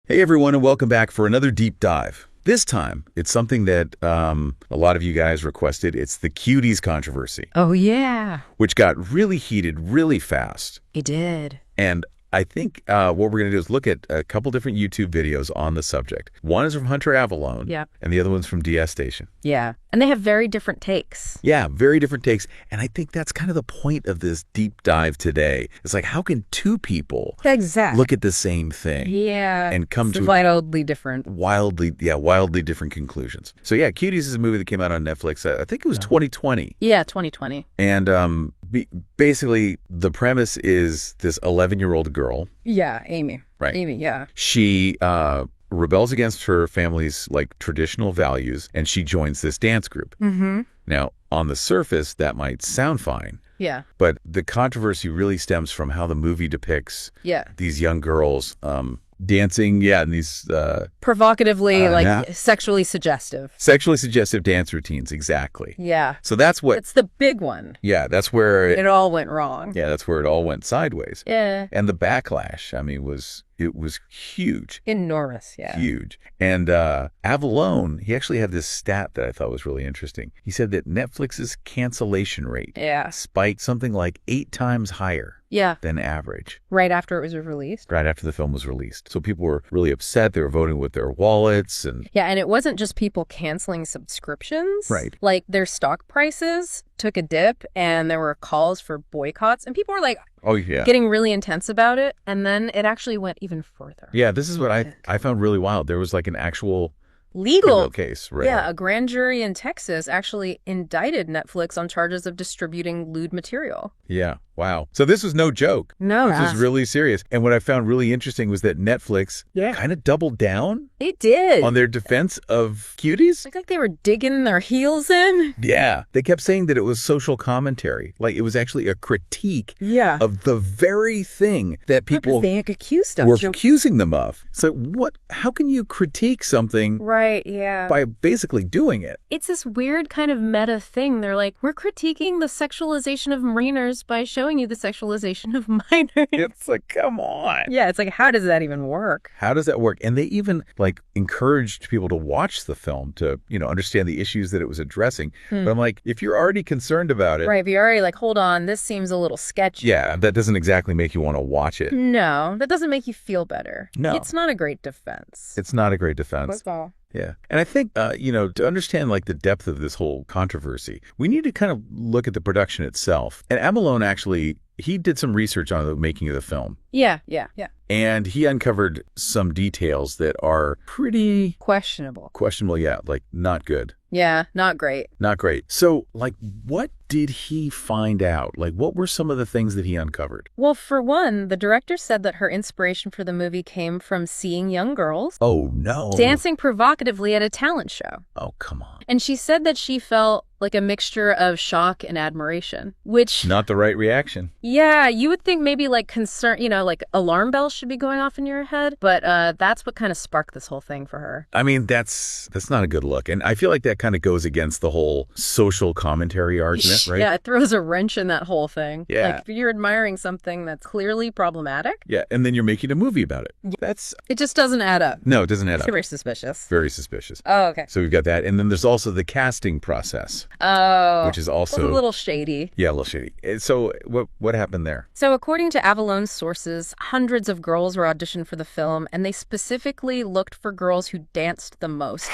Hey everyone, and welcome back for another deep dive. This time, it's something that a lot of you guys requested. It's the Cuties controversy. Oh, yeah. Which got really heated really fast. It did. And I think what we're going to do is look at a couple different YouTube videos on the subject. One is from Hunter Avalone, Yep. and the other one's from DS Station. Yeah. And they have very different takes. Yeah, very different takes. And I think that's kind of the point of this deep dive today. It's like, how can two people look at the same thing and come to wildly different. wildly different conclusions? So yeah, Cuties is a movie that came out on Netflix. I think it was 2020. Yeah, 2020. And basically, the premise is this 11-year-old girl. Yeah, Amy. Right. Amy, yeah. She rebels against her family's traditional values, and she joins this dance group. Mm-hmm. Now, on the surface, that might sound fine. Yeah. But the controversy really stems from how the movie depicts these young girls dancing, in these provocatively, sexually suggestive. Sexually suggestive dance routines, exactly. Yeah. So that's what... It's the big one. Yeah, that's where... It all went wrong. Yeah, that's where it all went sideways. Yeah. And the backlash, I mean, it was huge. Enormous, yeah. Huge. And Avalone, he actually had this stat that I thought was really interesting. He said that Netflix's cancellation rate spiked something like 8 times higher than average. Right after it was released? Right after the film was released. So people were really upset. They were voting with their wallets. Yeah, and it wasn't just people canceling subscriptions. Right. Like, their stock prices took a dip, and there were calls for boycotts, and people were like, getting really intense about it, and then it actually went even further. Yeah, this is what I found really wild. There was like an actual legal case, right? Yeah, a grand jury in Texas actually indicted Netflix on charges of distributing lewd material. Yeah. Wow. So this was no joke. No. This was really serious. And what I found really interesting was that Netflix kind of doubled down. They did. On their defense of Cuties. Like they were digging their heels in. Yeah. They kept saying that it was social commentary. Like it was actually a critique of the very thing that people were accusing them of. So how can you critique something by basically doing it? It's this weird kind of meta thing. They're like, we're critiquing the sexualization of minors by showing you the sexualization of minors. It's like, come on. Yeah, it's like, how does that even work? How does that work? And they even encouraged people to watch the film to, understand the issues that it was addressing. But I'm like, if you're already concerned about it. Right, if you're already hold on, this seems a little sketchy. Yeah, that doesn't exactly make you want to watch it. No, that doesn't make you feel better. No. It's not a great defense. It's not a great defense. That's all. Yeah. And I think, to understand the depth of this whole controversy, we need to kind of look at the production itself. And Avalone actually, he did some research on the making of the film. Yeah. And he uncovered some details that are pretty... Questionable, yeah. Not good. Yeah, not great. Not great. So, what did he find out? What were some of the things that he uncovered? Well, for one, the director said that her inspiration for the movie came from seeing young girls. Oh, no. Dancing provocatively at a talent show. Oh, come on. And she said that she felt like a mixture of shock and admiration, which... Not the right reaction. Yeah, you would think maybe concern, alarm bells should be going off in your head. But that's what kind of sparked this whole thing for her. I mean, that's not a good look. And I feel like that kind of goes against the whole social commentary argument, right? Yeah, it throws a wrench in that whole thing. Yeah. If you're admiring something that's clearly problematic. Yeah, and then you're making a movie about it. It just doesn't add up. No, it doesn't add up. It's very suspicious. Very suspicious. Oh, okay. So we've got that. And then there's also the casting process. Oh. Which is also... a little shady. Yeah, a little shady. So what happened there? So according to Avalone's sources, hundreds of girls were auditioned for the film, and they specifically looked for girls who danced the most,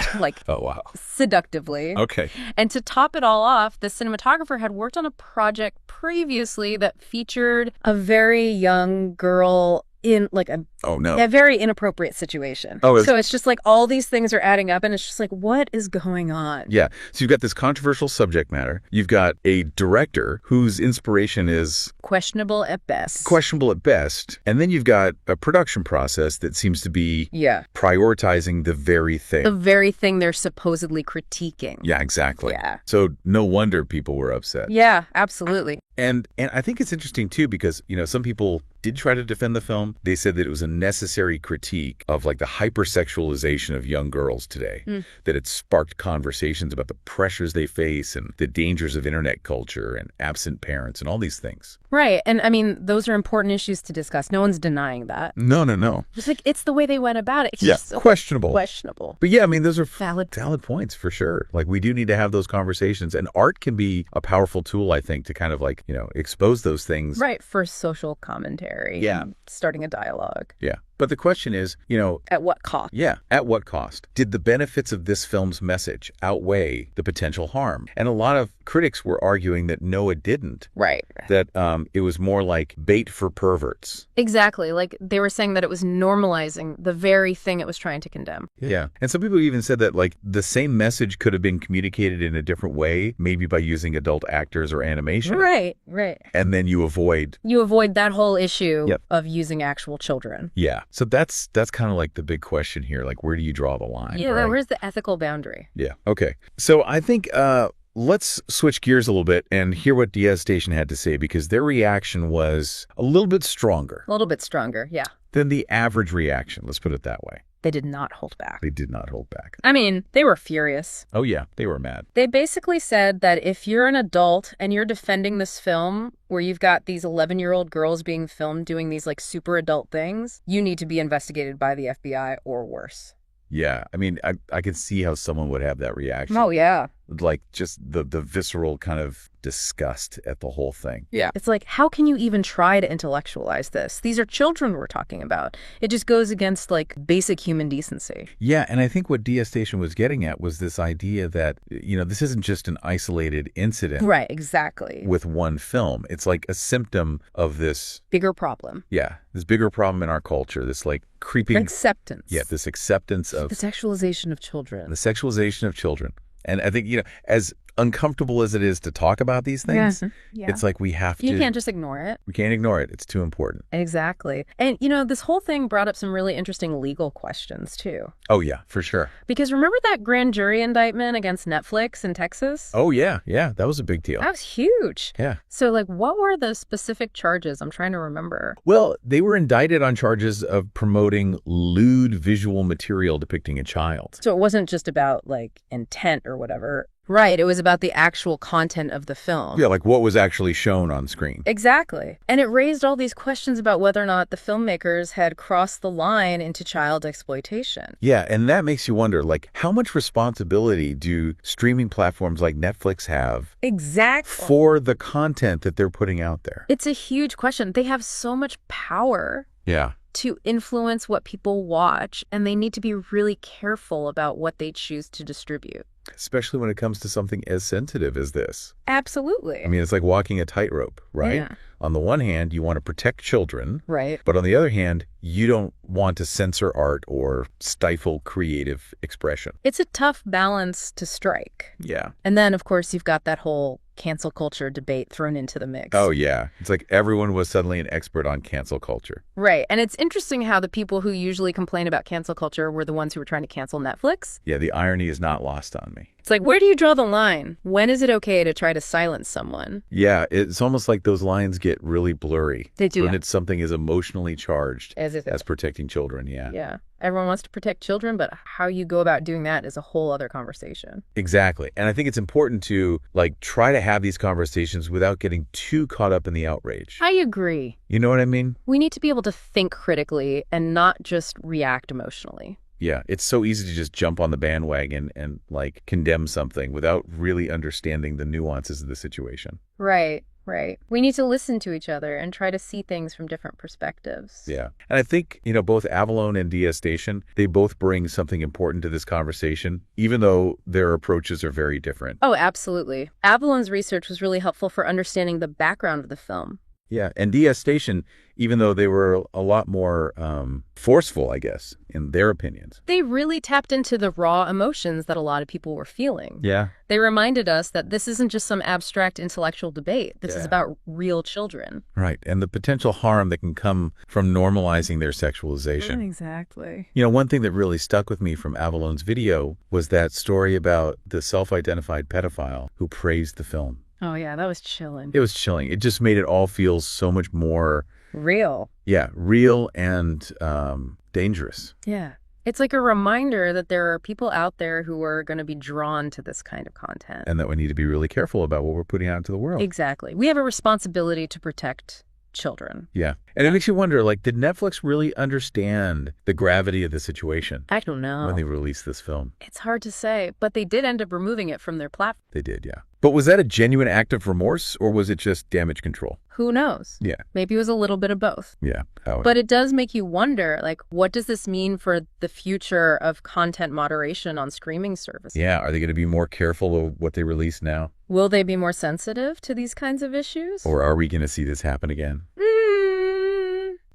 oh, wow. Seductively. Okay. And to top it all off, the cinematographer had worked on a project previously that featured a very young girl in a very inappropriate situation. So it's just all these things are adding up, and it's just what is going on? Yeah. So you've got this controversial subject matter. You've got a director whose inspiration is questionable at best. And then you've got a production process that seems to be prioritizing the very thing. The very thing they're supposedly critiquing. Yeah, exactly. Yeah. So no wonder people were upset. Yeah, absolutely. And I think it's interesting, too, because, some people did try to defend the film. They said that it was a necessary critique of like the hypersexualization of young girls today, that it sparked conversations about the pressures they face and the dangers of internet culture and absent parents and all these things. Right. And I mean, those are important issues to discuss. No one's denying that. No. Just like it's the way they went about it. It's just so questionable. Questionable. But yeah, I mean, those are valid points for sure. Like we do need to have those conversations, and art can be a powerful tool, I think, to kind of like, expose those things. Right. For social commentary. Yeah. Starting a dialogue. Yeah. But the question is, at what cost? Yeah, at what cost? Did the benefits of this film's message outweigh the potential harm? And a lot of critics were arguing that no, it didn't. Right. That it was more like bait for perverts. Exactly. Like they were saying that it was normalizing the very thing it was trying to condemn. Yeah. And some people even said that like the same message could have been communicated in a different way, maybe by using adult actors or animation. Right. And then you avoid that whole issue of using actual children. Yeah. So that's kind of like the big question here. Like, where do you draw the line? Yeah, right? Where's the ethical boundary? Yeah. Okay. So I think let's switch gears a little bit and hear what Station had to say, because their reaction was a little bit stronger. A little bit stronger, yeah. Than the average reaction. Let's put it that way. They did not hold back. They did not hold back. I mean, they were furious. Oh, yeah. They were mad. They basically said that if you're an adult and you're defending this film where you've got these 11-year-old girls being filmed doing these like super adult things, you need to be investigated by the FBI or worse. Yeah. I mean, I could see how someone would have that reaction. Oh, yeah. Like just the visceral kind of disgust at the whole thing. Yeah. It's like, how can you even try to intellectualize this? These are children we're talking about. It just goes against like basic human decency. Yeah. And I think what Station was getting at was this idea that, this isn't just an isolated incident. Right. Exactly. With one film. It's like a symptom of this bigger problem. Yeah. This bigger problem in our culture, this like creeping acceptance. Yeah. This acceptance of the sexualization of children. The sexualization of children. And I think, as uncomfortable as it is to talk about these things, it's like we have to. You can't just ignore it. We can't ignore it. It's too important. Exactly. And, this whole thing brought up some really interesting legal questions, too. Oh, yeah, for sure. Because remember that grand jury indictment against Netflix in Texas? Oh, yeah. Yeah, that was a big deal. That was huge. Yeah. So, like, what were the specific charges? I'm trying to remember. Well, they were indicted on charges of promoting lewd visual material depicting a child. So it wasn't just about, like, intent or whatever. Right. It was about the actual content of the film. Yeah, like what was actually shown on screen. Exactly. And it raised all these questions about whether or not the filmmakers had crossed the line into child exploitation. Yeah, and that makes you wonder, like, how much responsibility do streaming platforms like Netflix have exactly for the content that they're putting out there? It's a huge question. They have so much power. Yeah. To influence what people watch, and they need to be really careful about what they choose to distribute. Especially when it comes to something as sensitive as this. Absolutely. I mean, it's like walking a tightrope, right? Yeah. On the one hand, you want to protect children. Right. But on the other hand, you don't want to censor art or stifle creative expression. It's a tough balance to strike. Yeah. And then, of course, you've got that whole cancel culture debate thrown into the mix. Oh, yeah. It's like everyone was suddenly an expert on cancel culture. Right. And it's interesting how the people who usually complain about cancel culture were the ones who were trying to cancel Netflix. Yeah, the irony is not lost on me. It's like, where do you draw the line? When is it okay to try to silence someone? Yeah, it's almost like those lines get really blurry. They do. When it's something as emotionally charged as protecting children, yeah. Yeah. Everyone wants to protect children, but how you go about doing that is a whole other conversation. Exactly. And I think it's important to try to have these conversations without getting too caught up in the outrage. I agree. You know what I mean? We need to be able to think critically and not just react emotionally. Yeah, it's so easy to just jump on the bandwagon and condemn something without really understanding the nuances of the situation. Right. Right. We need to listen to each other and try to see things from different perspectives. Yeah. And I think, both Avalon and Station, they both bring something important to this conversation, even though their approaches are very different. Oh, absolutely. Avalon's research was really helpful for understanding the background of the film. Yeah. And Station, even though they were a lot more forceful, I guess, in their opinions. They really tapped into the raw emotions that a lot of people were feeling. Yeah. They reminded us that this isn't just some abstract intellectual debate. This is about real children. Right. And the potential harm that can come from normalizing their sexualization. Exactly. One thing that really stuck with me from Avalon's video was that story about the self-identified pedophile who praised the film. Oh, yeah, that was chilling. It was chilling. It just made it all feel so much more... real. Yeah, real and dangerous. Yeah. It's like a reminder that there are people out there who are going to be drawn to this kind of content. And that we need to be really careful about what we're putting out into the world. Exactly. We have a responsibility to protect children. Yeah. And it makes you wonder, like, did Netflix really understand the gravity of the situation? I don't know. When they released this film. It's hard to say, but they did end up removing it from their platform. They did, yeah. But was that a genuine act of remorse, or was it just damage control? Who knows? Yeah. Maybe it was a little bit of both. Yeah. But it does make you wonder, like, what does this mean for the future of content moderation on streaming services? Yeah. Are they going to be more careful of what they release now? Will they be more sensitive to these kinds of issues? Or are we going to see this happen again?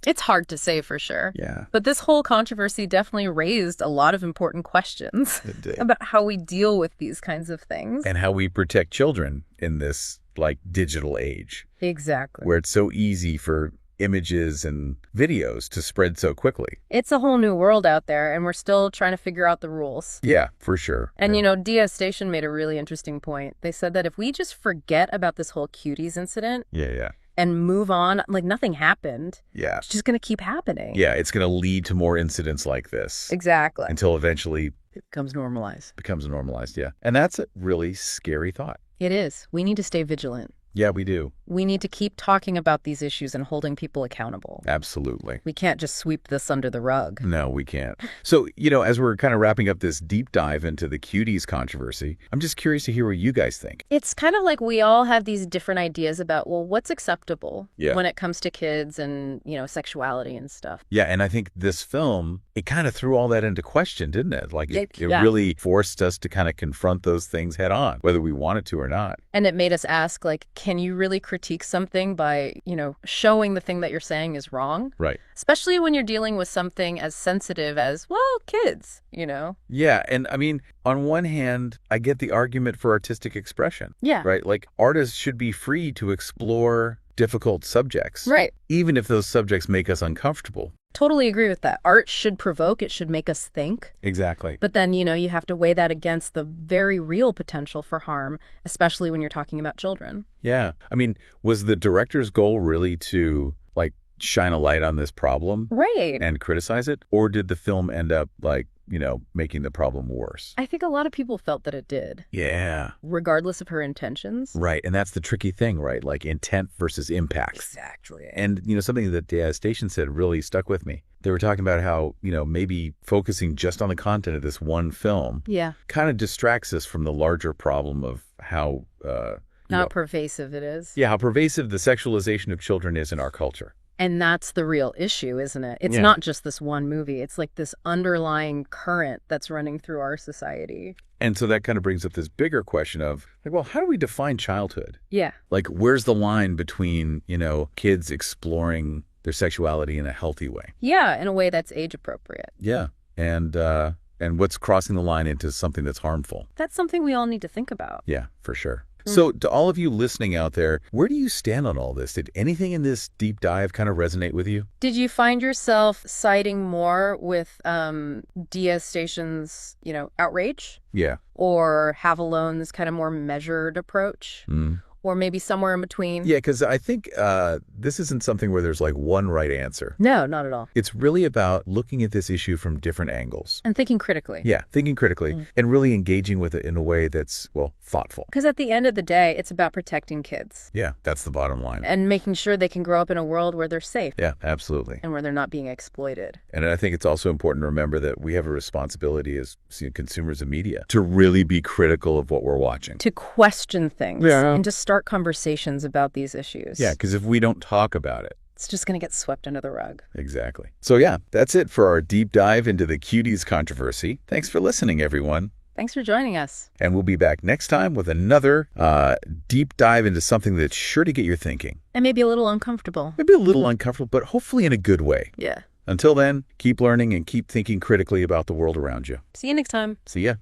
It's hard to say for sure. Yeah. But this whole controversy definitely raised a lot of important questions about how we deal with these kinds of things. And how we protect children in this, like, digital age. Exactly. Where it's so easy for images and videos to spread so quickly. It's a whole new world out there, and we're still trying to figure out the rules. Yeah, for sure. And, you know, DS Station made a really interesting point. They said that if we just forget about this whole Cuties incident... Yeah. And move on, like nothing happened. Yeah. It's just going to keep happening. Yeah, it's going to lead to more incidents like this. Exactly. Until eventually... it becomes normalized. Yeah. And that's a really scary thought. It is. We need to stay vigilant. Yeah, we do. We need to keep talking about these issues and holding people accountable. Absolutely. We can't just sweep this under the rug. No, we can't. So, you know, as we're kind of wrapping up this deep dive into the Cuties controversy, I'm just curious to hear what you guys think. It's kind of like we all have these different ideas about, well, what's acceptable when it comes to kids and, you know, sexuality and stuff. Yeah, and I think this film, it kind of threw all that into question, didn't it? Like, it really forced us to kind of confront those things head on, whether we wanted to or not. And it made us ask, like, can you really critique something by, you know, showing the thing that you're saying is wrong? Right. Especially when you're dealing with something as sensitive as, well, kids, you know? Yeah. And I mean, on one hand, I get the argument for artistic expression. Yeah. Right. Like, artists should be free to explore difficult subjects. Right. Even if those subjects make us uncomfortable. Totally agree with that. Art should provoke. It should make us think. Exactly. But then, you know, you have to weigh that against the very real potential for harm, especially when you're talking about children. Yeah. I mean, was the director's goal really to, like, shine a light on this problem? Right. And criticize it? Or did the film end up, like, you know, making the problem worse? I think a lot of people felt that it did. Yeah. Regardless of her intentions. Right. And that's the tricky thing, right? Like, intent versus impact. Exactly. And, you know, something that the station said really stuck with me. They were talking about how, you know, maybe focusing just on the content of this one film kind of distracts us from the larger problem of how... How pervasive it is. Yeah, how pervasive the sexualization of children is in our culture. And that's the real issue, isn't it? It's not just this one movie. It's like this underlying current that's running through our society. And so that kind of brings up this bigger question of, like, well, how do we define childhood? Yeah. Like, where's the line between, you know, kids exploring their sexuality in a healthy way? Yeah, in a way that's age appropriate. Yeah. And what's crossing the line into something that's harmful? That's something we all need to think about. Yeah, for sure. So to all of you listening out there, where do you stand on all this? Did anything in this deep dive kind of resonate with you? Did you find yourself siding more with DS Station's, you know, Outrage? Yeah. Or Have Alone's kind of more measured approach? Or maybe somewhere in between? Yeah, because I think this isn't something where there's like one right answer. No, not at all. It's really about looking at this issue from different angles. And thinking critically. Yeah, thinking critically and really engaging with it in a way that's, well, thoughtful. Because at the end of the day, it's about protecting kids. Yeah, that's the bottom line. And making sure they can grow up in a world where they're safe. Yeah, absolutely. And where they're not being exploited. And I think it's also important to remember that we have a responsibility as consumers of media to really be critical of what we're watching. To question things. Yeah. And to start conversations about these issues. Yeah, because if we don't talk about it, it's just going to get swept under the rug. Exactly. So yeah, that's it for our deep dive into the Cuties controversy. Thanks for listening, everyone. Thanks for joining us. And we'll be back next time with another deep dive into something that's sure to get your thinking. And maybe a little uncomfortable. Maybe a little uncomfortable, but hopefully in a good way. Yeah. Until then, keep learning and keep thinking critically about the world around you. See you next time. See ya.